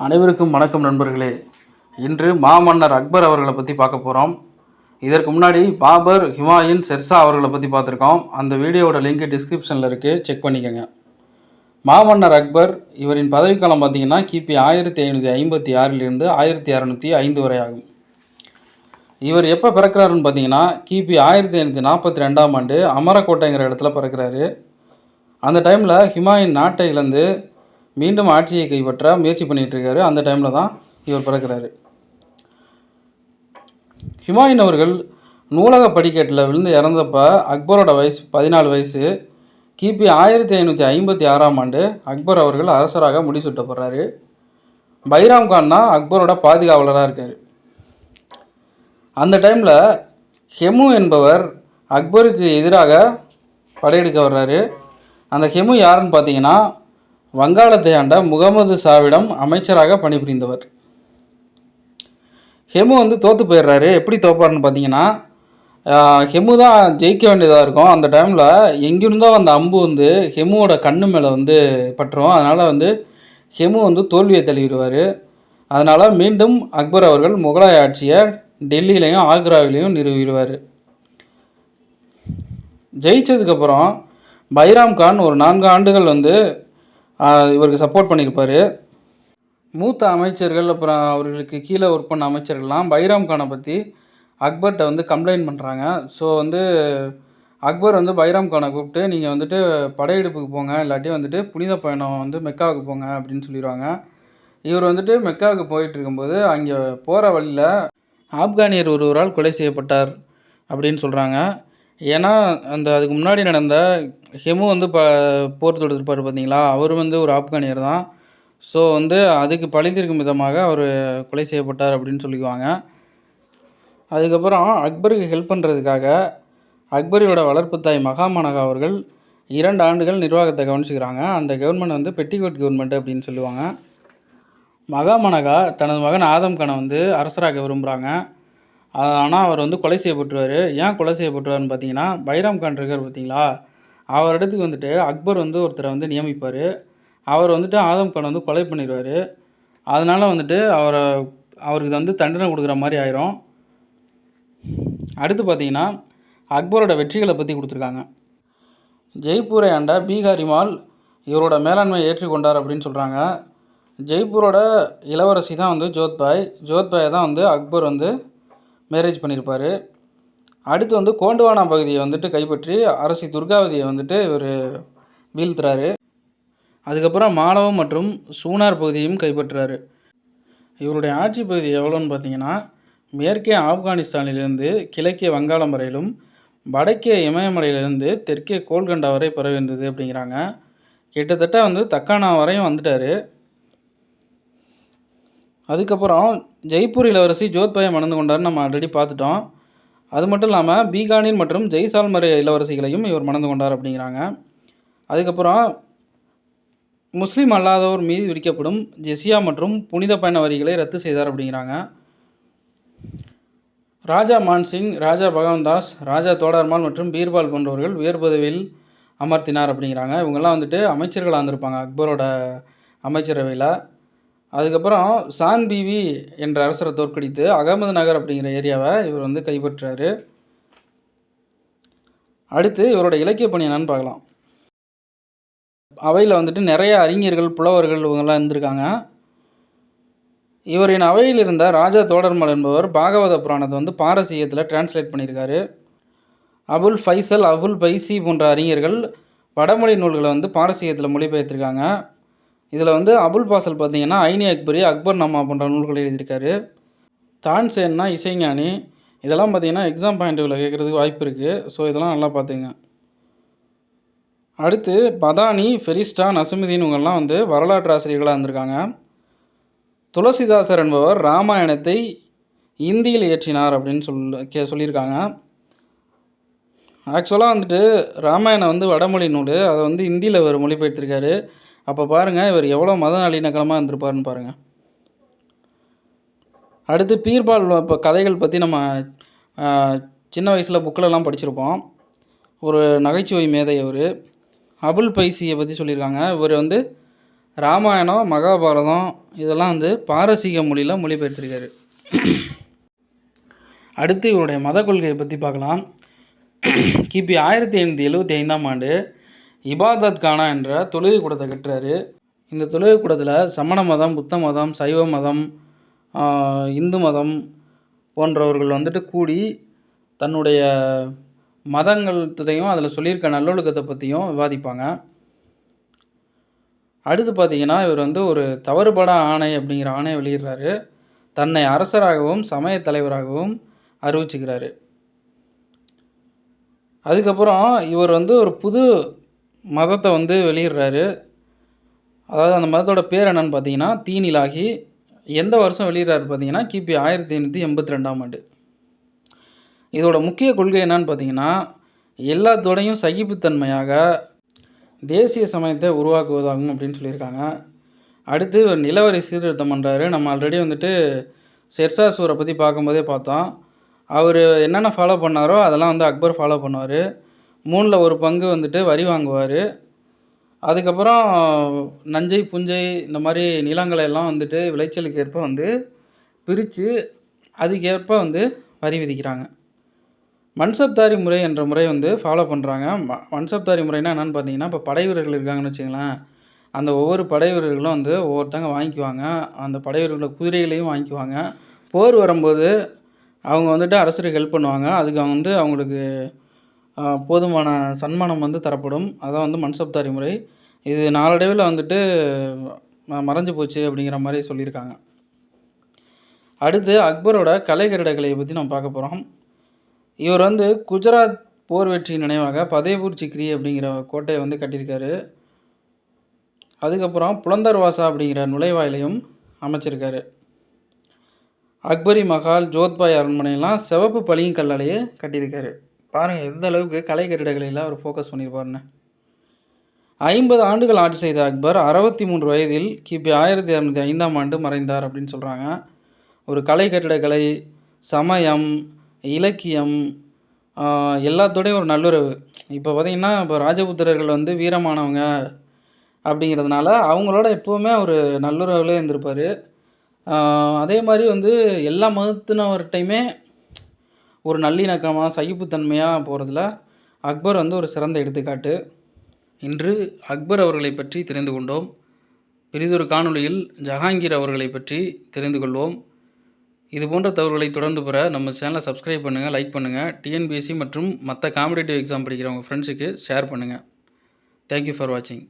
அனைவருக்கும் வணக்கம் நண்பர்களே. இன்று மாமன்னர் அக்பர் அவர்களை பற்றி பார்க்க போகிறோம். இதற்கு முன்னாடி பாபர், ஹுமாயூன், ஷெர்ஷா அவர்களை பற்றி பார்த்துருக்கோம். அந்த வீடியோவோட லிங்க் டிஸ்கிரிப்ஷனில் இருக்குது, செக் பண்ணிக்கோங்க. மாமன்னர் அக்பர் இவரின் பதவிக்காலம் பார்த்திங்கன்னா கிபி 1556 1605 வரை ஆகும். இவர் எப்போ பிறக்கிறாருன்னு பார்த்தீங்கன்னா கிபி 1542 அமரக்கோட்டைங்கிற இடத்துல பிறக்கிறாரு. அந்த டைமில் ஹுமாயூன் நாட்டை இழந்து மீண்டும் ஆட்சியை கைப்பற்ற முயற்சி பண்ணிகிட்ருக்காரு. அந்த டைமில் தான் இவர் பிறக்கிறாரு. ஹுமாயூன் அவர்கள் நூலக படிக்கட்டில் விழுந்து இறந்தப்போ அக்பரோட வயசு 14 வயசு. கிபி 1556 அக்பர் அவர்கள் அரசராக முடிசூட்டப்படுறாரு. பைராம் கான் தான் அக்பரோட பாதுகாவலராக இருக்கார். அந்த டைமில் ஹெமு என்பவர் அக்பருக்கு எதிராக படையெடுக்க வர்றாரு. அந்த ஹெமு யாருன்னு பார்த்தீங்கன்னா வங்காளத்தை ஆண்ட முகமது ஷாவிடம் அமைச்சராக பணிபுரிந்தவர். ஹெமு தோற்று போயிடுறாரு. எப்படி தோப்பாருன்னு பார்த்தீங்கன்னா ஹெமு தான் ஜெயிக்க வேண்டியதாக இருக்கும். அந்த டைமில் எங்கிருந்தோ அந்த அம்பு ஹெமுவோட கண்ணு மேலே பட்டுரும். அதனால் ஹெமு தோல்வியை தழுவிடுவார். அதனால் மீண்டும் அக்பர் அவர்கள் முகலாய ஆட்சியை டெல்லியிலையும் ஆக்ராவிலையும் நிறுவிடுவார். ஜெயித்ததுக்கப்புறம் பைராம் கான் ஒரு 4 ஆண்டுகள் இவருக்கு சப்போர்ட் பண்ணியிருப்பார். மூத்த அமைச்சர்கள் அப்புறம் அவர்களுக்கு கீழே ஒர்க் பண்ண அமைச்சர்கள்லாம் பைராம் கானை பற்றி அக்பர்கிட்ட கம்ப்ளைண்ட் பண்ணுறாங்க. ஸோ அக்பர் பைராம் கானை கூப்பிட்டு நீங்கள் படையெடுப்புக்கு போங்க, இல்லாட்டி புனித பயணம் மெக்காவுக்கு போங்க அப்படின்னு சொல்லிடுவாங்க. இவர் மெக்காவுக்கு போயிட்டு இருக்கும்போது அங்கே போகிற வழியில் ஆப்கானியர் ஒருவரால் கொலை செய்யப்பட்டார் அப்படின்னு சொல்கிறாங்க. ஏன்னா அதுக்கு முன்னாடி நடந்த ஹெமு போர் தொடுத்திருப்பார் பார்த்தீங்களா, அவர் ஒரு ஆப்கானியர் தான். ஸோ அதுக்கு பழித்திருக்கும் விதமாக அவர் கொலை செய்யப்பட்டார் அப்படின்னு சொல்லிக்குவாங்க. அதுக்கப்புறம் அக்பருக்கு ஹெல்ப் பண்ணுறதுக்காக அக்பரோட வளர்ப்பு தாய் மகாமனகா அவர்கள் 2 ஆண்டுகள் நிர்வாகத்தை கவனிச்சுக்கிறாங்க. அந்த கவர்மெண்ட் பெட்டிகோட் கவர்மெண்ட் அப்படின்னு சொல்லுவாங்க. மகாமனகா தனது மகன் ஆதம் கானை அரசராக விரும்புகிறாங்க. ஆனால் அவர் கொலை செய்யப்பட்டுருவார். ஏன் கொலை செய்யப்பட்டுருவார்னு பார்த்தீங்கன்னா பைராம் கான் இருக்கார் பார்த்தீங்களா, அவர் இடத்துக்கு அக்பர் ஒருத்தரை நியமிப்பார். அவர் ஆதம் கான் கொலை பண்ணிடுவார். அதனால் அவருக்கு தண்டனை கொடுக்குற மாதிரி ஆயிரும். அடுத்து பார்த்தீங்கன்னா அக்பரோட வெற்றிகளை பற்றி கொடுத்துருக்காங்க. ஜெய்ப்பூரை ஆண்ட பீகாரிமால் இவரோட மேலாண்மை ஏற்றுக்கொண்டார் அப்படின்னு சொல்கிறாங்க. ஜெய்ப்பூரோட இளவரசி தான் ஜோத்பாய். ஜோத்பாயை தான் அக்பர் மேரேஜ் பண்ணியிருப்பார். அடுத்து கோண்டுவானா பகுதியை கைப்பற்றி அரசி துர்காவதியை இவர் வீழ்த்துறாரு. அதுக்கப்புறம் மாலவம் மற்றும் சூனார் பகுதியையும் கைப்பற்றுறாரு. இவருடைய ஆட்சி பகுதி எவ்வளோன்னு பார்த்தீங்கன்னா மேற்கே ஆப்கானிஸ்தானிலிருந்து கிழக்கே வங்காளம் வரையிலும், வடக்கே இமயமலையிலிருந்து தெற்கே கோல்கண்டா வரை பரவிருந்தது அப்படிங்கிறாங்க. கிட்டத்தட்ட தக்கானா வரையும் வந்துட்டார். அதுக்கப்புறம் ஜெய்ப்பூர் இளவரசி ஜோத்பாயை மணந்து கொண்டார்னு நம்ம ஆல்ரெடி பார்த்துட்டோம். அது மட்டும் இல்லாமல் பீகானின் மற்றும் ஜெய்சால்மர் இளவரசிகளையும் இவர் மணந்து கொண்டார் அப்படிங்கிறாங்க. அதுக்கப்புறம் முஸ்லீம் அல்லாதோர் மீது விதிக்கப்படும் ஜெசியா மற்றும் புனித பயண வரிகளை ரத்து செய்தார் அப்படிங்கிறாங்க. ராஜா மான்சிங், ராஜா பகவந்தாஸ், ராஜா தோடர்மால் மற்றும் பீர்பால் போன்றவர்கள் உயர் பதவியில் அமர்த்தினார் அப்படிங்கிறாங்க. இவங்கெல்லாம் அமைச்சர்களாக இருந்திருப்பாங்க அக்பரோட அமைச்சரவையில். அதுக்கப்புறம் சான் பிவி என்ற அரசரை தோற்கடித்து அகமது நகர் அப்படிங்கிற ஏரியாவை இவர் கைப்பற்றார். அடுத்து இவரோட இலக்கிய பணி என்னன்னு பார்க்கலாம். அவையில் நிறைய அறிஞர்கள், புலவர்கள் இவங்கெல்லாம் இருந்திருக்காங்க. இவரின் அவையில் இருந்த ராஜா தோடர்மல் என்பவர் பாகவத புராணத்தை பாரசீகத்தில் டிரான்ஸ்லேட் பண்ணியிருக்காரு. அபுல் ஃபைசல், அபுல் பைசி போன்ற அறிஞர்கள் வடமொழி நூல்களை பாரசீகத்தில் மொழிபெயர்த்திருக்காங்க. இதில் அபுல் பாசல் பார்த்திங்கன்னா ஐனி அக்பரி, அக்பர் நாமா போன்ற நூல்களை எழுதியிருக்காரு. தான்சேன்னா இசைஞானி. இதெல்லாம் பார்த்திங்கன்னா எக்ஸாம் பாயிண்ட்டுகளை கேட்குறதுக்கு வாய்ப்பு இருக்குது. ஸோ இதெல்லாம் நல்லா பார்த்துங்க. அடுத்து பதானி, ஃபெரிஸ்டா, நசுமுதீன் இவங்கெல்லாம் வரலாற்று ஆசிரியர்களாக இருந்திருக்காங்க. துளசிதாசர் என்பவர் ராமாயணத்தை இந்தியில் இயற்றினார் அப்படின்னு சொல்லியிருக்காங்க. ஆக்சுவலாக ராமாயணம் வடமொழி நூல், அதை இந்தியில் இவர் மொழிபெயர்த்திருக்காரு. அப்போ பாருங்கள் இவர் எவ்வளோ மத நல்லிணக்கமாக இருந்திருப்பாருன்னு பாருங்கள். அடுத்து பீர்பால் இப்போ கதைகள் பற்றி நம்ம சின்ன வயசில் புக்கிலலாம் படிச்சிருப்போம். ஒரு நகைச்சுவை மேதை அவர். அபுல் பைசியை பற்றி சொல்லியிருக்காங்க. இவர் ராமாயணம், மகாபாரதம் இதெல்லாம் வந்து பாரசீக மொழியில் மொழிபெயர்த்திருக்காரு. அடுத்து இவருடைய மத கொள்கையை பற்றி பார்க்கலாம். கிபி 1575ஆம் ஆண்டு இபாதத் கானா என்ற தொழுகை கூடத்தை கட்டுறாரு. இந்த தொழுகை கூடத்தில் சமண மதம், புத்த மதம், சைவ மதம், இந்து மதம் போன்றவர்கள் வந்துட்டு கூடி தன்னுடைய மதங்கள்த்தையும் அதில் சொல்லியிருக்க நல்லொழுக்கத்தை பற்றியும் விவாதிப்பாங்க. அடுத்து பார்த்திங்கன்னா இவர் வந்து ஒரு தவறுபடா ஆணை அப்படிங்கிற ஆணையை வெளியிடுறாரு. தன்னை அரசராகவும் சமய தலைவராகவும் அறிவிச்சுக்கிறாரு. அதுக்கப்புறம் இவர் வந்து ஒரு புது மதத்தை வந்து வெளியிடுறாரு. அதாவது அந்த மதத்தோட பேர் என்னன்னு பார்த்தீங்கன்னா தீனிலாகி. எந்த வருஷம் வெளியிடுறாரு பார்த்தீங்கன்னா கிபி 1582ஆம் ஆண்டு. இதோட முக்கிய கொள்கை என்னன்னு பார்த்தீங்கன்னா எல்லாத்தோடையும் சகிப்புத்தன்மையாக தேசிய சமயத்தை உருவாக்குவதாகும் அப்படின்னு சொல்லியிருக்காங்க. அடுத்து ஒரு நிலவரி சீர்திருத்தம் பண்ணுறாரு. நம்ம ஆல்ரெடி வந்துட்டு ஷெர்ஷா சூரை பற்றி பார்க்கும்போதே பார்த்தோம். அவர் என்னென்ன ஃபாலோ பண்ணாரோ அதெல்லாம் வந்து அக்பர் ஃபாலோ பண்ணுவார். 3ல் ஒரு பங்கு வந்துட்டு வரி வாங்குவார். அதுக்கப்புறம் நஞ்சை, புஞ்சை இந்த மாதிரி நிலங்களை எல்லாம் வந்துட்டு விளைச்சலுக்கு ஏற்ப வந்து பிரித்து அதுக்கேற்ப வந்து வரி விதிக்கிறாங்க. மன்சப்தாரி முறை என்ற முறை வந்து ஃபாலோ பண்ணுறாங்க. மன்சப்தாரி முறைனா என்னென்னு பார்த்தீங்கன்னா, இப்போ படை வீரர்கள் இருக்காங்கன்னு வச்சுங்களேன், அந்த ஒவ்வொரு படை வீரர்களும் வந்து ஒவ்வொருத்தங்க வாங்கிக்குவாங்க. அந்த படை வீரர்களோட குதிரைகளையும் வாங்கிக்குவாங்க. போர் வரும்போது அவங்க வந்துட்டு அரசருக்கு ஹெல்ப் பண்ணுவாங்க. அதுக்கு அவங்க வந்து அவங்களுக்கு போதுமான சன்மானம் வந்து தரப்படும். அதான் வந்து மன்சப்தாரி முறை. இது நாளடைவில் வந்துட்டு மறைஞ்சு போச்சு அப்படிங்கிற மாதிரி சொல்லியிருக்காங்க. அடுத்து அக்பரோட கலை கட்டிடக்கலையை பற்றி நம்ம பார்க்க போகிறோம். இவர் வந்து குஜராத் போர் வெற்றி நினைவாக ஃபதேபூர் சிக்ரி அப்படிங்கிற கோட்டையை வந்து கட்டியிருக்காரு. அதுக்கப்புறம் புலந்தர்வாசா அப்படிங்கிற நுழைவாயிலையும் அமைச்சிருக்காரு. அக்பரி மஹால், ஜோத்பாய் அரண்மனையெல்லாம் சிவப்பு பளிங்கல்லாலேயே கட்டியிருக்காரு. பாருங்கள் எந்த அளவுக்கு கலை கட்டிடக்கலையில் அவர் ஃபோக்கஸ் பண்ணியிருப்பாருன்னு. 50 ஆண்டுகள் ஆட்சி செய்த அக்பர் 63 வயதில் கிபி 1605ஆம் ஆண்டு மறைந்தார் அப்படின்னு சொல்கிறாங்க. ஒரு கலை கட்டிடக்கலை, சமயம், இலக்கியம் எல்லாத்தோடையும் ஒரு நல்லுறவு. இப்போ பார்த்திங்கன்னா இப்போ ராஜபுத்திரர்கள் வந்து வீரமானவங்க அப்படிங்கிறதுனால அவங்களோட எப்போவுமே ஒரு நல்லுறவுலேயே இருந்திருப்பார். அதே மாதிரி வந்து எல்லா மதத்தினவர்கிட்டையுமே ஒரு நல்லிணக்கமாக சகிப்புத்தன்மையாக போகிறதுல அக்பர் வந்து ஒரு சிறந்த எடுத்துக்காட்டு. இன்று அக்பர் அவர்களை பற்றி தெரிந்து கொண்டோம். பெரிதொரு காணொளியில் ஜஹாங்கீர் அவர்களை பற்றி தெரிந்து கொள்வோம். இது போன்ற தகவல்களை தொடர்ந்து பெற நம்ம சேனலை சப்ஸ்கிரைப் பண்ணுங்கள், லைக் பண்ணுங்கள். டிஎன்பிஎஸ்சி மற்றும் மற்ற காம்படிட்டிவ் எக்ஸாம் படிக்கிறவங்க ஃப்ரெண்ட்ஸுக்கு ஷேர் பண்ணுங்கள். தேங்க்யூ ஃபார் வாட்சிங்.